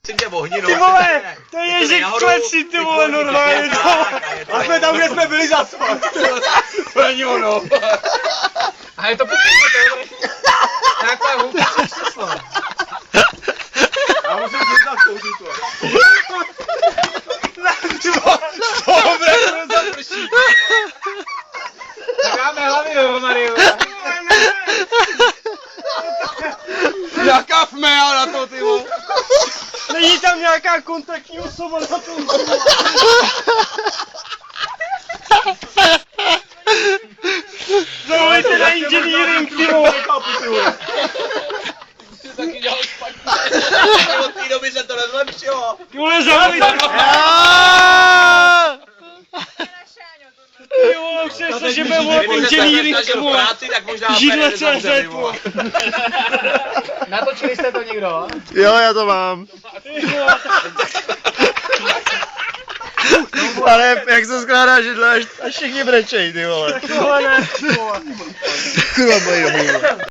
Tě ohni, no. Ty vole, to je Ježík v kleci, ty vole, normálně. A jsme tam, kde jsme byli zaspat. To není ono. A je to pěkně, to je dobrý. Nějaká hůlka číslo. Já musím přiznat kouřit to. Dobré, to zaprší. Tak dáme hlavy dohromady. Jaká fmea na to, ty vole. Není tam nějaká kontaktní osoba na tom. Zavolejte na engineering, ty vole. Taky dělal špatně. Od té doby se to nezlepšilo. Ty vole, zavolejte. Ty vole, už se že bude volat engineering, ty vole. Židle CZ, vole. Natočili jste to někdo? Jo, já to mám. Ty vole. Ale jak se skládá židle, až všichni brečej, ty vole. Tohle ne, ty vole. Kurva, bojí domů.